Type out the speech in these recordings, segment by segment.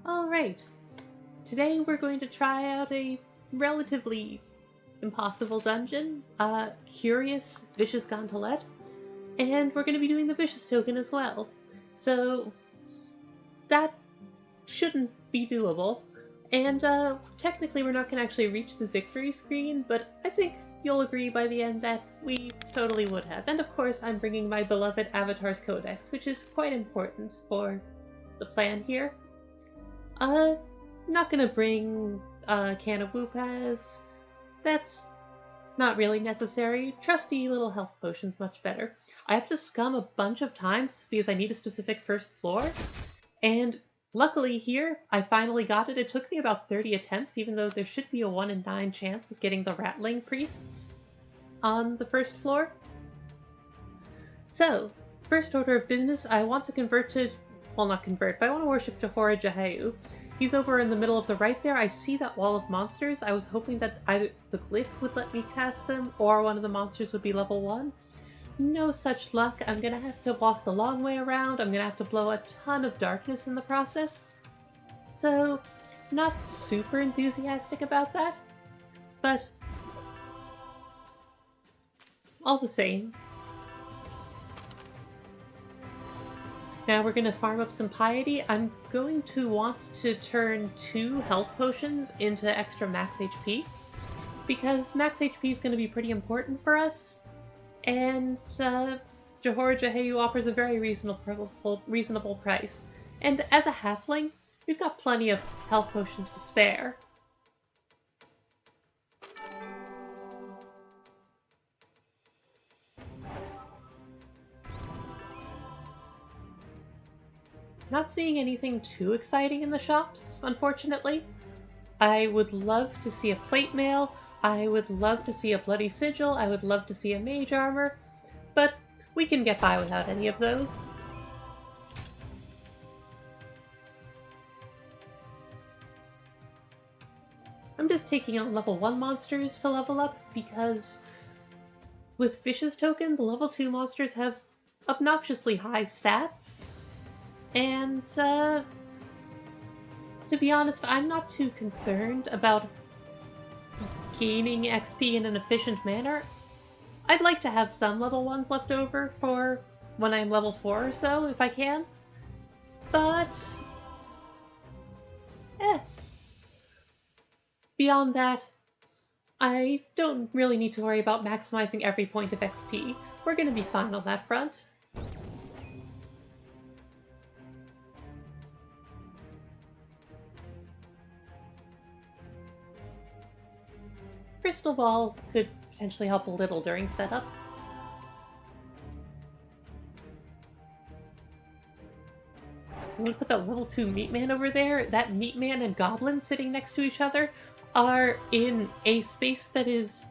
Alright, today we're going to try out a relatively impossible dungeon, Curious Vicious Gaan-Telet, and we're going to be doing the Vicious token as well. So that shouldn't be doable, and technically we're not going to actually reach the victory screen, but I think you'll agree by the end that we totally would have. And of course I'm bringing my beloved Avatar's Codex, which is quite important for the plan here. Not gonna bring a can of Whoopaz. That's not really necessary. Trusty little health potion's much better. I have to scum a bunch of times because I need a specific first floor, and luckily here I finally got it. It took me about 30 attempts, even though there should be a 1 in 9 chance of getting the Rattling Priests on the first floor. So, first order of business, I want to convert to... well, not convert, but I want to worship Jehorajaheyu. He's over in the middle of the right there. I see that wall of monsters. I was hoping that either the glyph would let me cast them, or one of the monsters would be level 1. No such luck. I'm gonna have to walk the long way around. I'm gonna have to blow a ton of darkness in the process. So, not super enthusiastic about that, but all the same. Now we're going to farm up some piety. I'm going to want to turn 2 health potions into extra max HP, because max HP is going to be pretty important for us, and Jehorajaheyu offers a very reasonable price. And as a halfling, we've got plenty of health potions to spare. Not seeing anything too exciting in the shops, unfortunately. I would love to see a plate mail, I would love to see a bloody sigil, I would love to see a mage armor, but we can get by without any of those. I'm just taking on level 1 monsters to level up, because with Vicious token, the level 2 monsters have obnoxiously high stats. And, to be honest, I'm not too concerned about gaining XP in an efficient manner. I'd like to have some level 1s left over for when I'm level 4 or so, if I can. But... beyond that, I don't really need to worry about maximizing every point of XP. We're gonna be fine on that front. Crystal Ball could potentially help a little during setup. I'm gonna put that level 2 Meat Man over there. That Meat Man and Goblin sitting next to each other are in a space that is...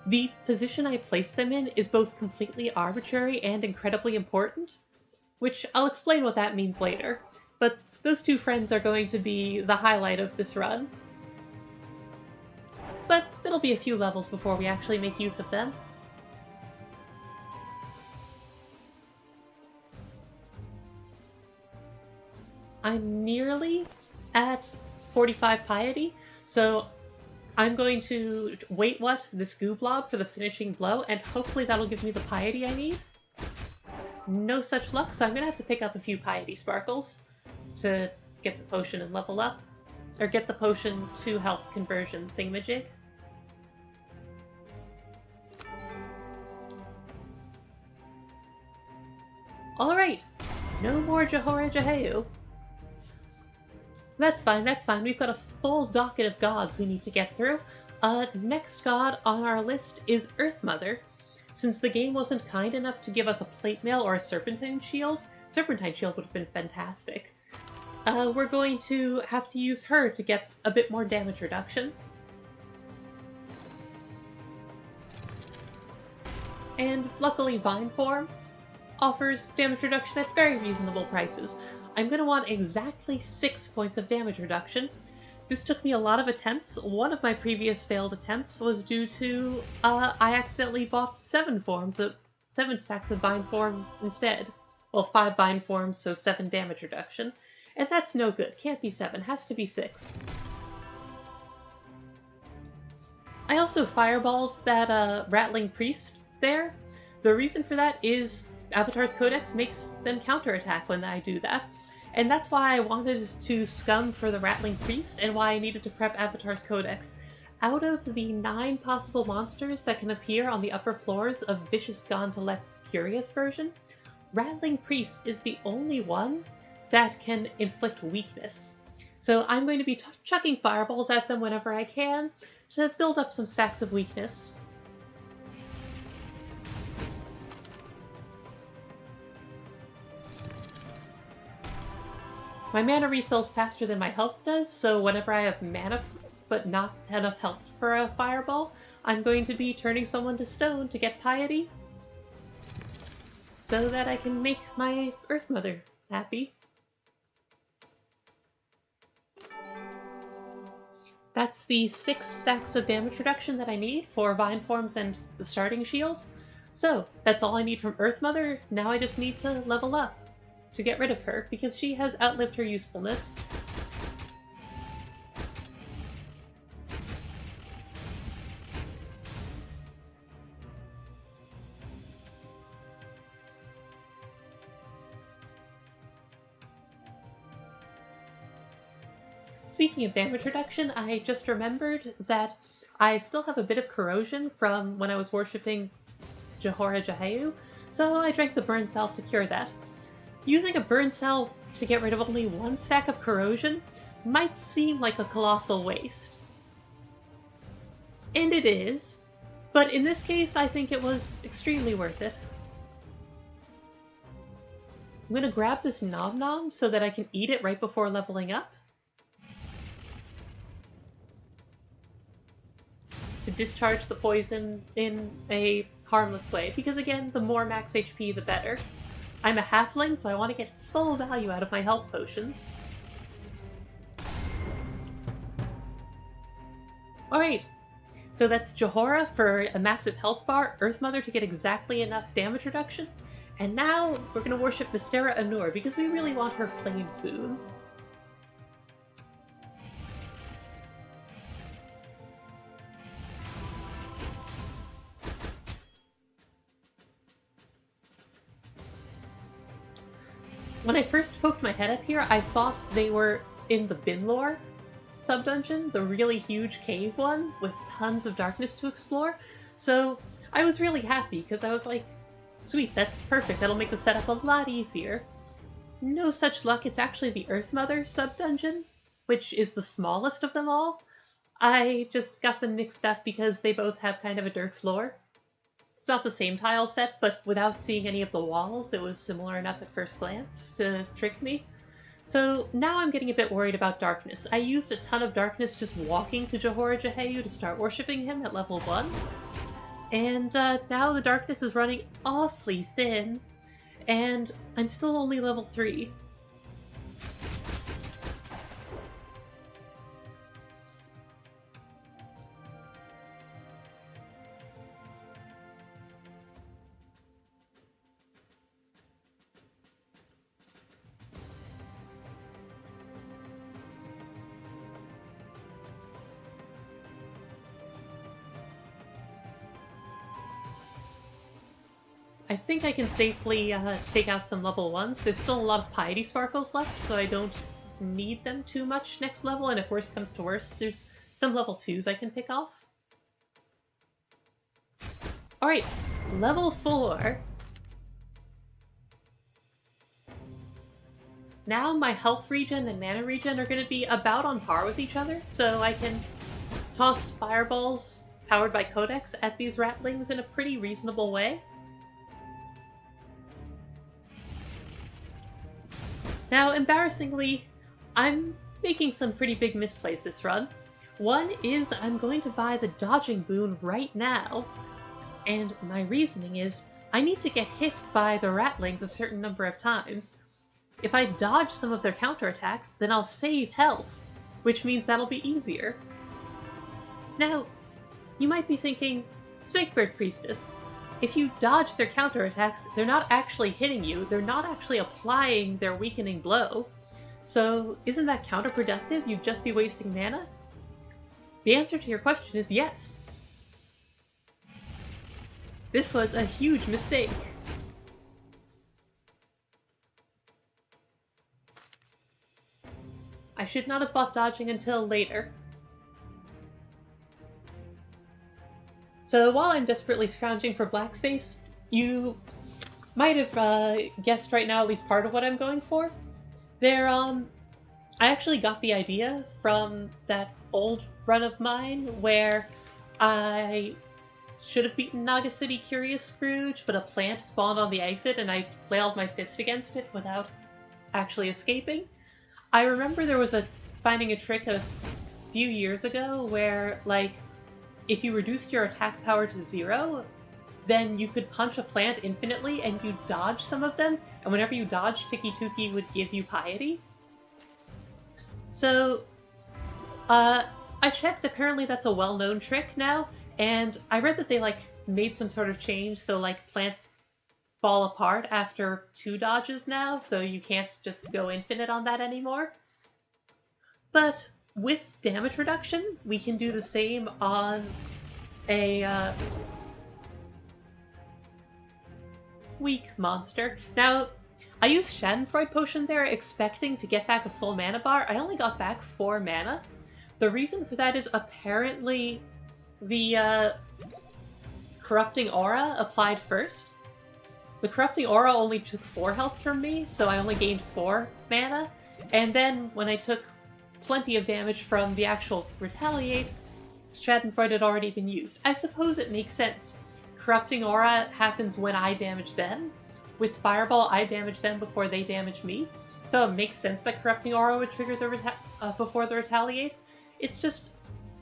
the position I placed them in is both completely arbitrary and incredibly important, which I'll explain what that means later. But those two friends are going to be the highlight of this run. But it'll be a few levels before we actually make use of them. I'm nearly at 45 piety, so I'm going to wait this goo blob for the finishing blow, and hopefully that'll give me the piety I need. No such luck, so I'm gonna have to pick up a few piety sparkles to get the potion and level up, or get the potion to health conversion thingamajig. Alright, no more Jehorajaheyu. That's fine, that's fine. We've got a full docket of gods we need to get through. Next god on our list is Earth Mother. Since the game wasn't kind enough to give us a plate mail or a serpentine shield would have been fantastic. We're going to have to use her to get a bit more damage reduction. And luckily Vine Form offers damage reduction at very reasonable prices. I'm going to want exactly 6 points of damage reduction. This took me a lot of attempts. One of my previous failed attempts was due to I accidentally bought 7 stacks of Vine Form instead. Well, 5 Vine Forms, so 7 damage reduction. And that's no good. Can't be 7. Has to be 6. I also fireballed that Rattling Priest there. The reason for that is Avatar's Codex makes them counterattack when I do that. And that's why I wanted to scum for the Rattling Priest and why I needed to prep Avatar's Codex. Out of the 9 possible monsters that can appear on the upper floors of Vicious Gaan-Telet's Curious version, Rattling Priest is the only one that can inflict weakness. So I'm going to be chucking fireballs at them whenever I can to build up some stacks of weakness. My mana refills faster than my health does, so whenever I have mana but not enough health for a fireball, I'm going to be turning someone to stone to get piety, so that I can make my Earth Mother happy. That's the 6 stacks of damage reduction that I need for Vine Forms and the starting shield. So, that's all I need from Earth Mother. Now I just need to level up to get rid of her, because she has outlived her usefulness. Speaking of damage reduction, I just remembered that I still have a bit of corrosion from when I was worshipping Johora Jahayu, so I drank the burn salve to cure that. Using a burn salve to get rid of only 1 stack of corrosion might seem like a colossal waste. And it is, but in this case I think it was extremely worth it. I'm going to grab this Nom Nom so that I can eat it right before leveling up, to discharge the poison in a harmless way, because again, the more max HP the better. I'm a halfling, so I want to get full value out of my health potions. Alright, so that's Johora for a massive health bar, Earth Mother to get exactly enough damage reduction, and now we're going to worship Mystera Anur because we really want her Flames boon. When I first poked my head up here, I thought they were in the Binlore sub-dungeon, the really huge cave one with tons of darkness to explore. So I was really happy because I was like, sweet, that's perfect, that'll make the setup a lot easier. No such luck, it's actually the Earth Mother sub-dungeon, which is the smallest of them all. I just got them mixed up because they both have kind of a dirt floor. It's not the same tile set, but without seeing any of the walls, it was similar enough at first glance to trick me. So now I'm getting a bit worried about darkness. I used a ton of darkness just walking to Johora Jahayu to start worshipping him at level 1. And now the darkness is running awfully thin, and I'm still only level 3. I think I can safely take out some level 1s. There's still a lot of Piety Sparkles left, so I don't need them too much next level, and if worst comes to worst, there's some level 2s I can pick off. Alright, level 4. Now my health regen and mana regen are going to be about on par with each other, so I can toss fireballs powered by Codex at these rattlings in a pretty reasonable way. Now, embarrassingly, I'm making some pretty big misplays this run. One is I'm going to buy the dodging boon right now, and my reasoning is I need to get hit by the rattlings a certain number of times. If I dodge some of their counterattacks, then I'll save health, which means that'll be easier. Now, you might be thinking, Snakebird Priestess, if you dodge their counterattacks, they're not actually hitting you, they're not actually applying their weakening blow. So isn't that counterproductive? You'd just be wasting mana? The answer to your question is yes. This was a huge mistake. I should not have bought dodging until later. So while I'm desperately scrounging for black space, you might have guessed right now at least part of what I'm going for. I actually got the idea from that old run of mine where I should have beaten Naga City Curious Scrooge, but a plant spawned on the exit and I flailed my fist against it without actually escaping. I remember there was finding a trick a few years ago where, like, if you reduced your attack power to 0, then you could punch a plant infinitely and you'd dodge some of them, and whenever you dodged, Tiki-Tuki would give you piety. So, I checked, apparently that's a well-known trick now, and I read that they, like, made some sort of change, so, like, plants fall apart after 2 dodges now, so you can't just go infinite on that anymore. But with damage reduction, we can do the same on a weak monster. Now, I used Schadenfreude Potion there, expecting to get back a full mana bar. I only got back 4 mana. The reason for that is apparently the Corrupting Aura applied first. The Corrupting Aura only took 4 health from me, so I only gained 4 mana. And then when I took plenty of damage from the actual Retaliate, Schadenfreude had already been used. I suppose it makes sense. Corrupting Aura happens when I damage them. With Fireball, I damage them before they damage me. So it makes sense that Corrupting Aura would trigger before the Retaliate. It's just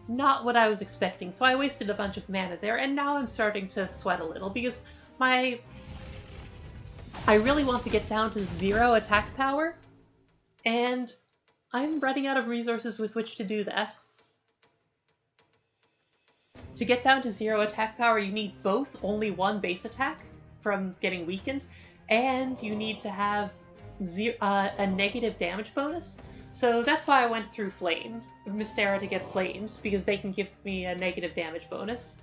not what I was expecting, so I wasted a bunch of mana there, and now I'm starting to sweat a little, because I really want to get down to 0 attack power, and I'm running out of resources with which to do that. To get down to 0 attack power, you need both only 1 base attack from getting weakened, and you need to have a negative damage bonus. So that's why I went through Mystera to get Flames, because they can give me a negative damage bonus.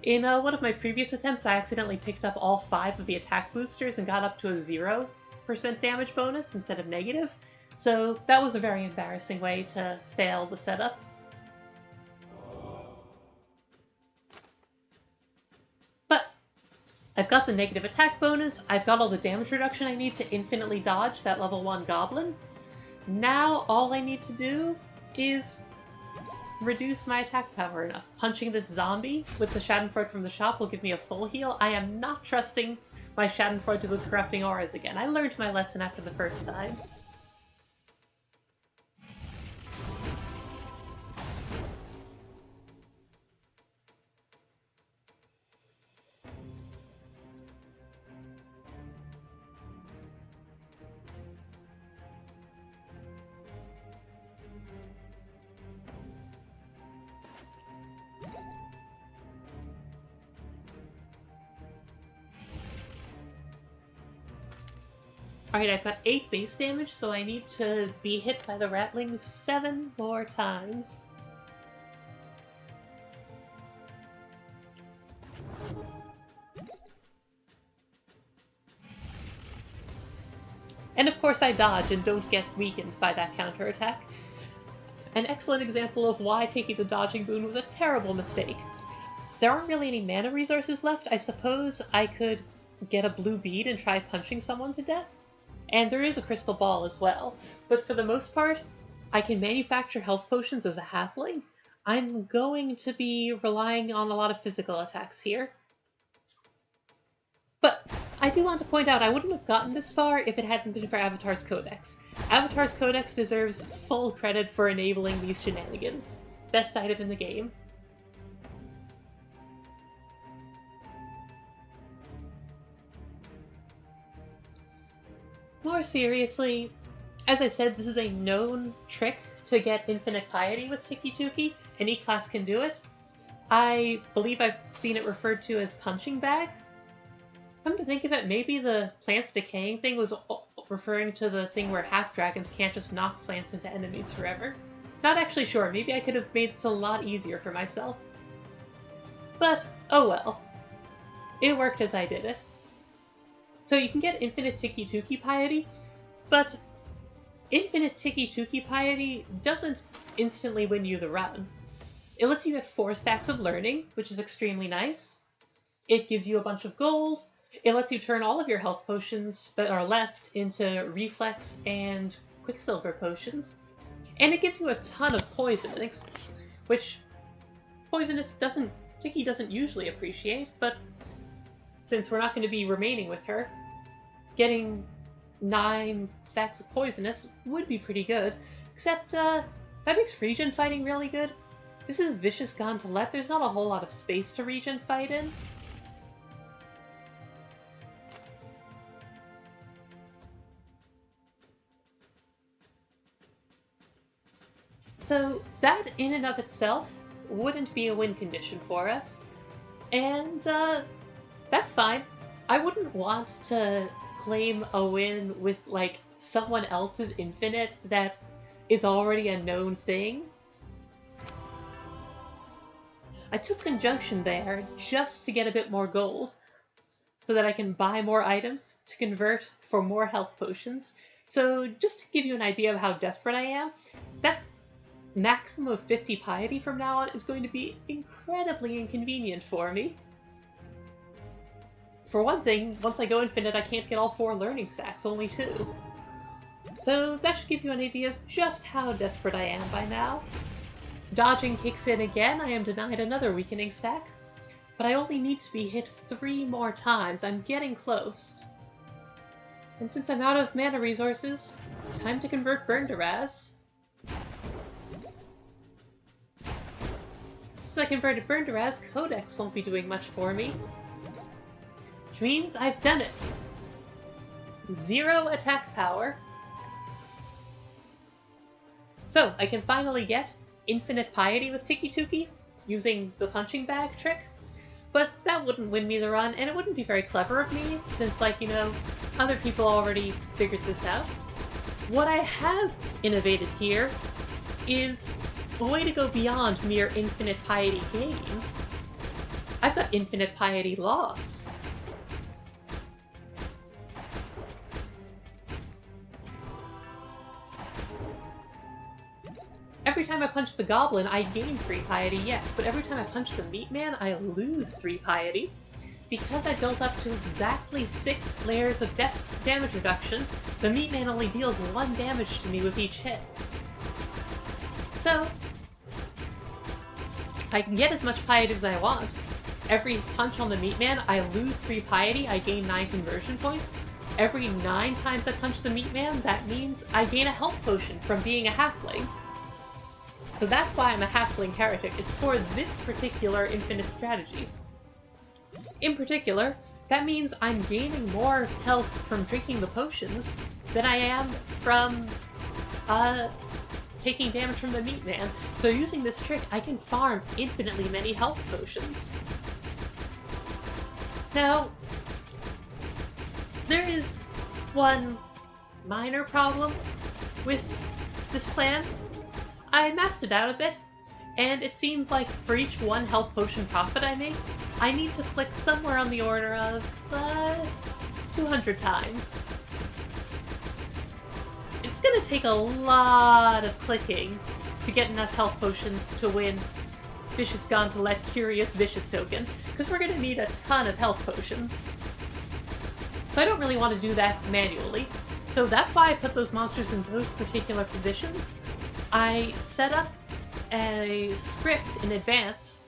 In one of my previous attempts, I accidentally picked up all 5 of the attack boosters and got up to a 0% damage bonus instead of negative, so that was a very embarrassing way to fail the setup. But I've got the negative attack bonus, I've got all the damage reduction I need to infinitely dodge that level 1 goblin. Now all I need to do is reduce my attack power enough. Punching this zombie with the Schadenfreude from the shop will give me a full heal. I am not trusting my Schadenfreude to those Corrupting Auras again. I learned my lesson after the first time. Alright, I've got 8 base damage, so I need to be hit by the Ratlings 7 more times. And of course I dodge and don't get weakened by that counterattack. An excellent example of why taking the dodging boon was a terrible mistake. There aren't really any mana resources left. I suppose I could get a blue bead and try punching someone to death. And there is a crystal ball as well, but for the most part, I can manufacture health potions as a halfling. I'm going to be relying on a lot of physical attacks here. But I do want to point out I wouldn't have gotten this far if it hadn't been for Avatar's Codex. Avatar's Codex deserves full credit for enabling these shenanigans. Best item in the game. More seriously, as I said, this is a known trick to get infinite piety with Tiki-Tuki. Any class can do it. I believe I've seen it referred to as punching bag. Come to think of it, maybe the plants decaying thing was referring to the thing where half-dragons can't just knock plants into enemies forever. Not actually sure, maybe I could have made this a lot easier for myself. But, oh well. It worked as I did it. So you can get infinite Tiki-Tuki piety, but infinite Tiki-Tuki piety doesn't instantly win you the run. It lets you get 4 stacks of learning, which is extremely nice. It gives you a bunch of gold. It lets you turn all of your health potions that are left into reflex and Quicksilver potions. And it gives you a ton of poisonous, which Tiki doesn't usually appreciate, but since we're not going to be remaining with her, getting 9 stacks of poisonous would be pretty good, except that makes regen fighting really good. This is Vicious Gaan-Telet, there's not a whole lot of space to regen fight in. So that in and of itself wouldn't be a win condition for us, and that's fine. I wouldn't want to claim a win with, like, someone else's infinite that is already a known thing. I took Conjunction there just to get a bit more gold, so that I can buy more items to convert for more health potions. So just to give you an idea of how desperate I am, that maximum of 50 piety from now on is going to be incredibly inconvenient for me. For one thing, once I go infinite, I can't get all 4 learning stacks, only 2. So that should give you an idea of just how desperate I am by now. Dodging kicks in again, I am denied another weakening stack, but I only need to be hit 3 more times. I'm getting close. And since I'm out of mana resources, time to convert Burn to Raz. Since I converted Burn to Raz, Codex won't be doing much for me. Which means I've done it. 0 attack power. So, I can finally get infinite piety with Tiki-Tuki, using the punching bag trick. But that wouldn't win me the run, and it wouldn't be very clever of me, since, like, you know, other people already figured this out. What I have innovated here is a way to go beyond mere infinite piety gain. I've got infinite piety loss. Every time I punch the goblin, I gain 3 piety, yes, but every time I punch the meat man, I lose 3 piety. Because I built up to exactly 6 layers of damage reduction, the meat man only deals 1 damage to me with each hit. So, I can get as much piety as I want. Every punch on the meat man, I lose 3 piety, I gain 9 conversion points. Every 9 times I punch the meat man, that means I gain a health potion from being a halfling. So that's why I'm a Halfling Heretic. It's for this particular infinite strategy. In particular, that means I'm gaining more health from drinking the potions than I am from taking damage from the meat man. So using this trick, I can farm infinitely many health potions. Now, there is one minor problem with this plan. I mathed it out a bit, and it seems like for each 1 health potion profit I make, I need to click somewhere on the order of 200 times. It's gonna take a lot of clicking to get enough health potions to win Vicious Gaan-Telet Curious Vicious token, because we're gonna need a ton of health potions. So I don't really want to do that manually. So that's why I put those monsters in those particular positions. I set up a script in advance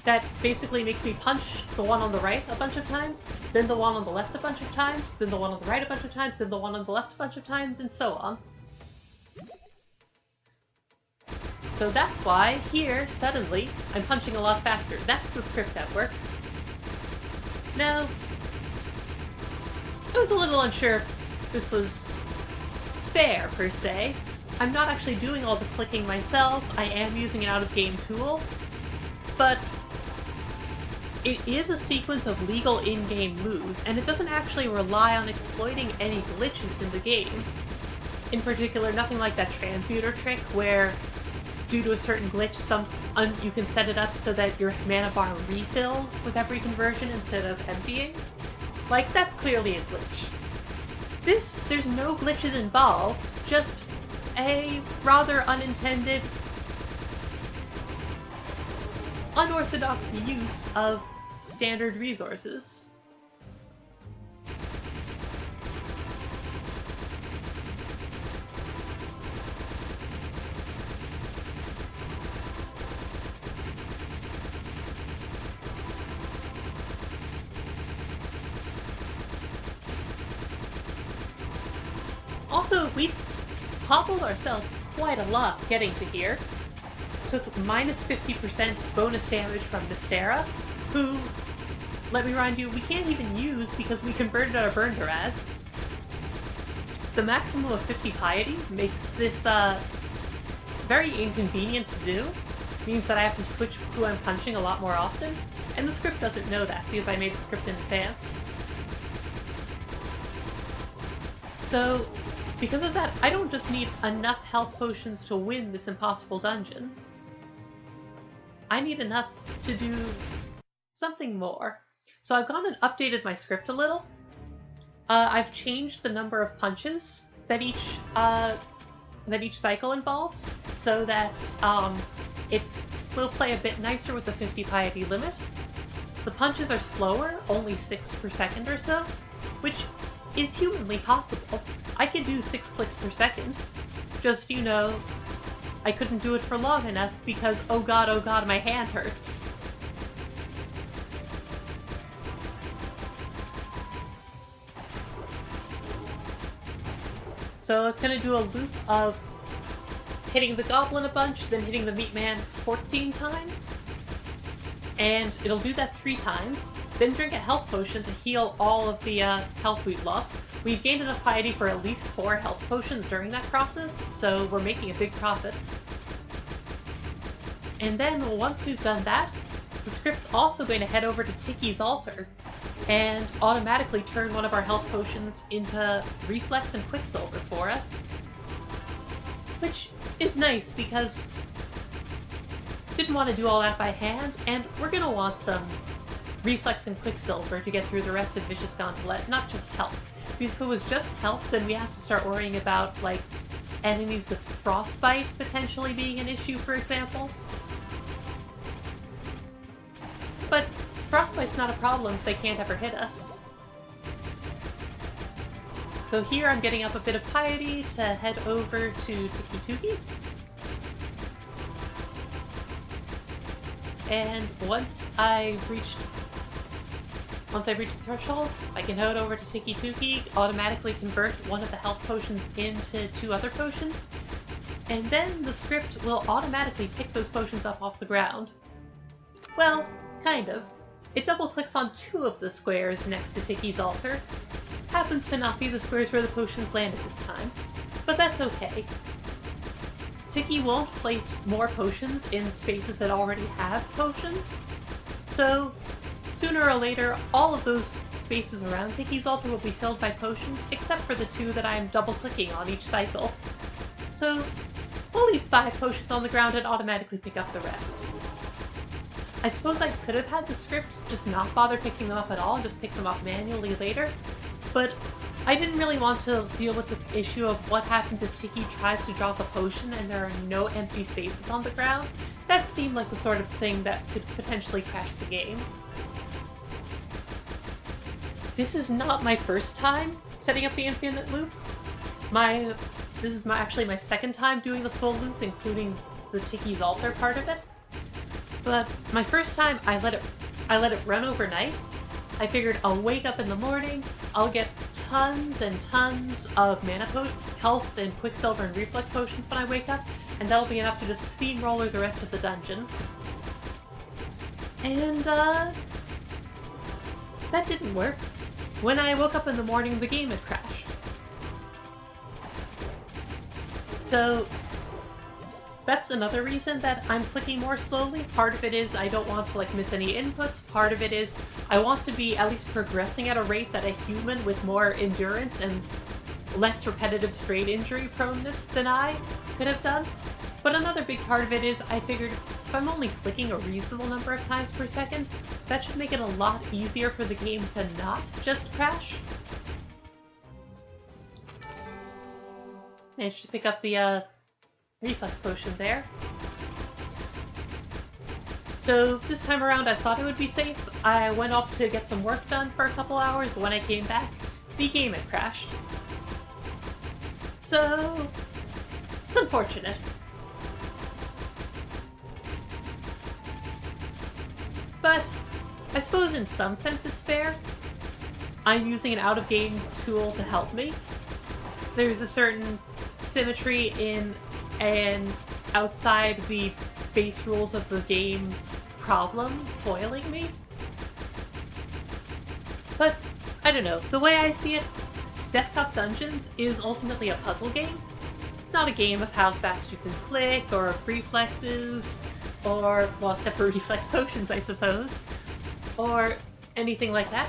that basically makes me punch the one on the right a bunch of times, then the one on the left a bunch of times, then the one on the right a bunch of times, then the one on the left a bunch of times, and so on. So that's why, here, suddenly, I'm punching a lot faster. That's the script at work. Now, I was a little unsure if this was fair, per se. I'm not actually doing all the clicking myself, I am using an out-of-game tool, but it is a sequence of legal in-game moves, and it doesn't actually rely on exploiting any glitches in the game. In particular, nothing like that transmuter trick where, due to a certain glitch, you can set it up so that your mana bar refills with every conversion instead of emptying. Like, that's clearly a glitch. There's no glitches involved, just a rather unintended, unorthodox use of standard resources. Also, we've hobbled ourselves quite a lot getting to here. Took minus 50% bonus damage from Mystera, who, let me remind you, we can't even use because we converted our burn to Raz. The maximum of 50 piety makes this very inconvenient to do. Means that I have to switch who I'm punching a lot more often, and the script doesn't know that because I made the script in advance. So, because of that, I don't just need enough health potions to win this impossible dungeon. I need enough to do something more. So I've gone and updated my script a little. I've changed the number of punches that each cycle involves, so that it will play a bit nicer with the 50 piety limit. The punches are slower, only 6 per second or so, which is humanly possible. I can do 6 clicks per second. Just, you know, I couldn't do it for long enough because, oh god, my hand hurts. So it's gonna do a loop of hitting the goblin a bunch, then hitting the meat man 14 times. And it'll do that 3 times. Then drink a health potion to heal all of the health we've lost. We've gained enough piety for at least 4 health potions during that process, so we're making a big profit. And then, once we've done that, the script's also going to head over to Tiki's altar and automatically turn one of our health potions into Reflex and Quicksilver for us. Which is nice, because didn't want to do all that by hand, and we're going to want some Reflex and Quicksilver to get through the rest of Vicious Gaan-Telet, not just health. Because if it was just health, then we have to start worrying about, like, enemies with Frostbite potentially being an issue, for example. But Frostbite's not a problem if they can't ever hit us. So here I'm getting up a bit of piety to head over to Tiki-Tuki. And once I've reached the threshold, I can head over to Tiki-Tuki, automatically convert one of the health potions into 2 other potions, and then the script will automatically pick those potions up off the ground. Well, kind of. It double-clicks on 2 of the squares next to Tiki's altar. Happens to not be the squares where the potions landed this time, but that's okay. Tiki won't place more potions in spaces that already have potions, so sooner or later, all of those spaces around Tiki's altar will be filled by potions, except for the 2 that I'm double-clicking on each cycle. So we'll leave 5 potions on the ground and automatically pick up the rest. I suppose I could have had the script just not bother picking them up at all and just pick them up manually later, but I didn't really want to deal with the issue of what happens if Tiki tries to drop a potion and there are no empty spaces on the ground. That seemed like the sort of thing that could potentially crash the game. This is not my first time setting up the infinite loop. This is actually my second time doing the full loop, including the Tiki's altar part of it. But my first time, I let it run overnight. I figured I'll wake up in the morning, I'll get tons and tons of mana health and Quicksilver and Reflex potions when I wake up, and that'll be enough to just steamroller the rest of the dungeon. And that didn't work. When I woke up in the morning, the game had crashed. So That's another reason that I'm clicking more slowly. Part of it is I don't want to like miss any inputs. Part of it is I want to be at least progressing at a rate that a human with more endurance and less repetitive strain injury proneness than I could have done. But another big part of it is I figured if I'm only clicking a reasonable number of times per second, that should make it a lot easier for the game to not just crash. Managed to pick up the reflex potion there. So this time around I thought it would be safe. I went off to get some work done for a couple hours. When I came back, the game had crashed. So it's unfortunate. But I suppose in some sense it's fair. I'm using an out-of-game tool to help me. There's a certain symmetry in an outside the base rules of the game problem foiling me. But I don't know, the way I see it, Desktop Dungeons is ultimately a puzzle game. It's not a game of how fast you can click, or reflexes, or, well, except for reflex potions, I suppose, or anything like that.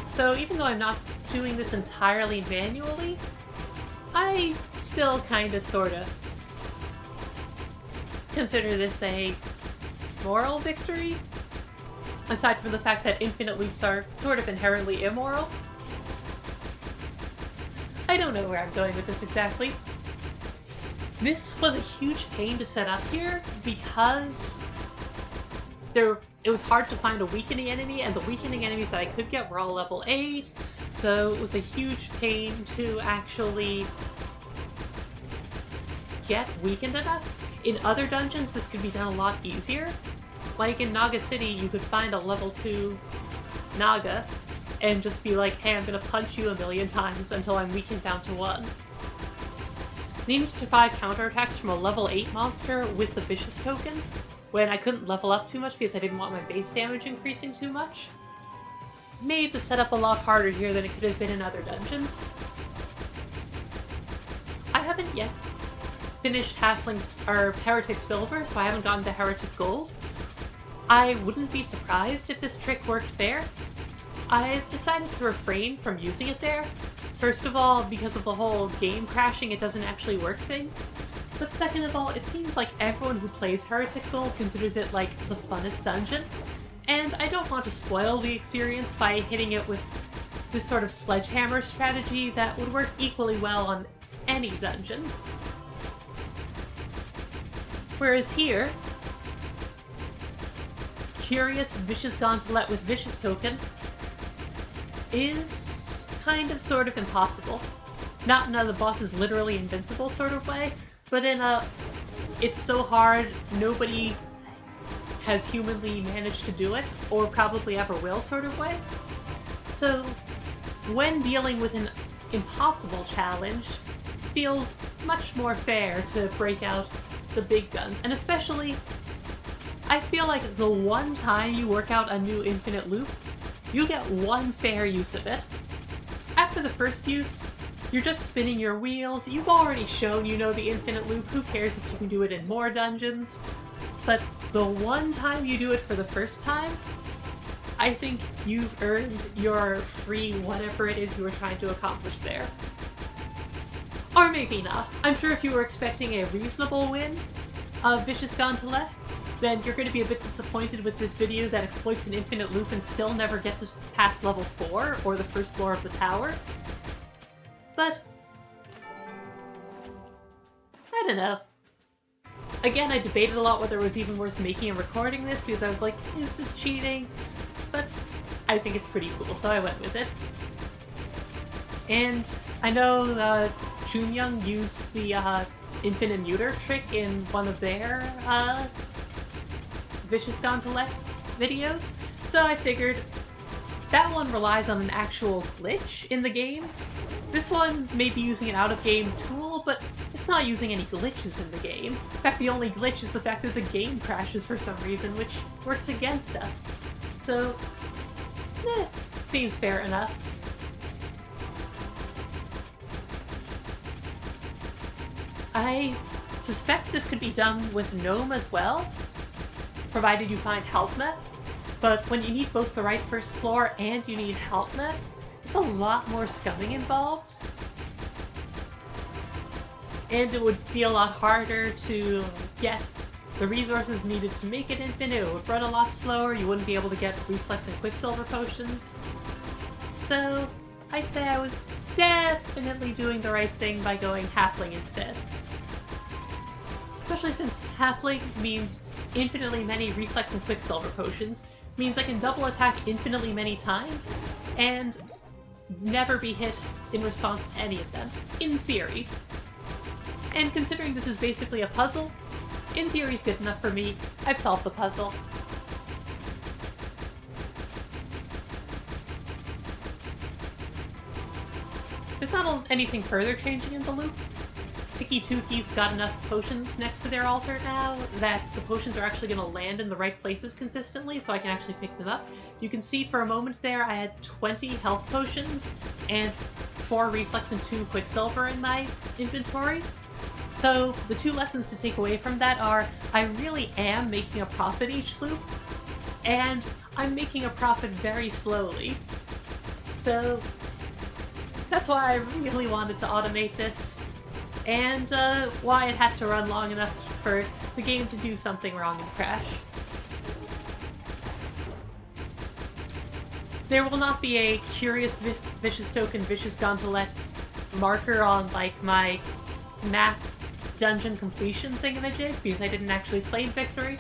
So even though I'm not doing this entirely manually, I still kinda sorta consider this a moral victory, aside from the fact that infinite loops are sort of inherently immoral. I don't know where I'm going with this exactly. This was a huge pain to set up here because it was hard to find a weakening enemy, and the weakening enemies that I could get were all level 8, so it was a huge pain to actually get weakened enough. In other dungeons, this could be done a lot easier. Like in Naga City, you could find a level 2 Naga and just be like, hey, I'm gonna punch you a million times until I'm weakened down to 1. Needing to survive counterattacks from a level 8 monster with the Vicious token, when I couldn't level up too much because I didn't want my base damage increasing too much, made the setup a lot harder here than it could have been in other dungeons. I haven't yet finished Heretic Silver, so I haven't gotten to Heretic Gold. I wouldn't be surprised if this trick worked there. I've decided to refrain from using it there. First of all, because of the whole game crashing, it doesn't actually work thing. But second of all, it seems like everyone who plays Heretic Gold considers it like the funnest dungeon, and I don't want to spoil the experience by hitting it with this sort of sledgehammer strategy that would work equally well on any dungeon. Whereas here, Curious Vicious Gaan-Telet with Vicious token is kind of sort of impossible. Not in a the boss is literally invincible sort of way, but in a it's so hard nobody has humanly managed to do it, or probably ever will sort of way. So when dealing with an impossible challenge, it feels much more fair to break out the big guns. And especially, I feel like the one time you work out a new infinite loop, you get one fair use of it. After the first use, you're just spinning your wheels. You've already shown you know the infinite loop. Who cares if you can do it in more dungeons? But the one time you do it for the first time, I think you've earned your free whatever it is you were trying to accomplish there. Or maybe not. I'm sure if you were expecting a reasonable win of Vicious Gaan-Telet, then you're going to be a bit disappointed with this video that exploits an infinite loop and still never gets past level 4 or the first floor of the tower. But I don't know. Again, I debated a lot whether it was even worth making and recording this because I was like, is this cheating? But I think it's pretty cool, so I went with it. And I know Junyoung used the Infinite Muter trick in one of their Vicious Gaan-Telet videos, so I figured that one relies on an actual glitch in the game. This one may be using an out-of-game tool, but it's not using any glitches in the game. In fact, the only glitch is the fact that the game crashes for some reason, which works against us. So, seems fair enough. I suspect this could be done with Gnome as well, provided you find Helpmet. But when you need both the right first floor and you need Helpmet, it's a lot more scumming involved. And it would be a lot harder to get the resources needed to make it infinite. It would run a lot slower, you wouldn't be able to get Reflex and Quicksilver potions. So I'd say I was definitely doing the right thing by going Halfling instead. Especially since Halfling means infinitely many Reflex and Quicksilver potions, means I can double attack infinitely many times, and never be hit in response to any of them, in theory. And considering this is basically a puzzle, in theory is good enough for me. I've solved the puzzle. There's not anything further changing in the loop. Tiki-Tuki's got enough potions next to their altar now that the potions are actually going to land in the right places consistently, so I can actually pick them up. You can see for a moment there I had 20 health potions and 4 Reflex and 2 Quicksilver in my inventory. So the 2 lessons to take away from that are, I really am making a profit each loop, and I'm making a profit very slowly. So that's why I really wanted to automate this, and why it had to run long enough for the game to do something wrong and crash. There will not be a Curious Vicious Token Vicious Gaan-Telet marker on, like, my map dungeon completion thingamajig, because I didn't actually claim victory,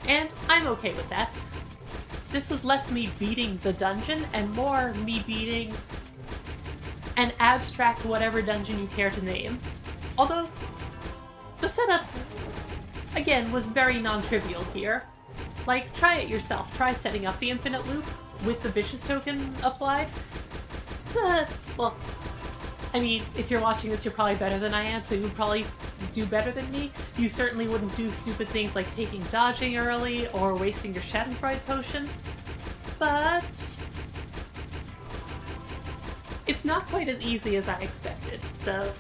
and I'm okay with that. This was less me beating the dungeon, and more me beating an abstract whatever dungeon you care to name. Although, the setup, again, was very non-trivial here. Like, try it yourself. Try setting up the infinite loop with the Vicious Token applied. It's well, I mean, if you're watching this, you're probably better than I am, so you would probably do better than me. You certainly wouldn't do stupid things like taking dodging early or wasting your Schadenfreude potion. But it's not quite as easy as I expected, so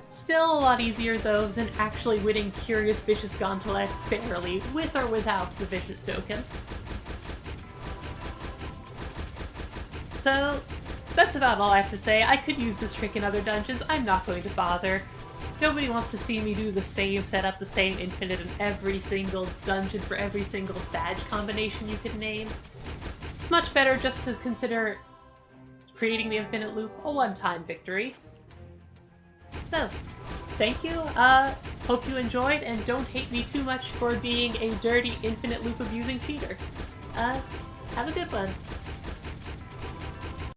still a lot easier, though, than actually winning Curious Vicious Gaan-Telet fairly, with or without the Vicious Token. So that's about all I have to say. I could use this trick in other dungeons. I'm not going to bother. Nobody wants to see me do the same setup, the same infinite in every single dungeon for every single badge combination you could name. It's much better just to consider creating the infinite loop a one-time victory. So, thank you. Hope you enjoyed, and don't hate me too much for being a dirty infinite loop abusing cheater. Have a good one.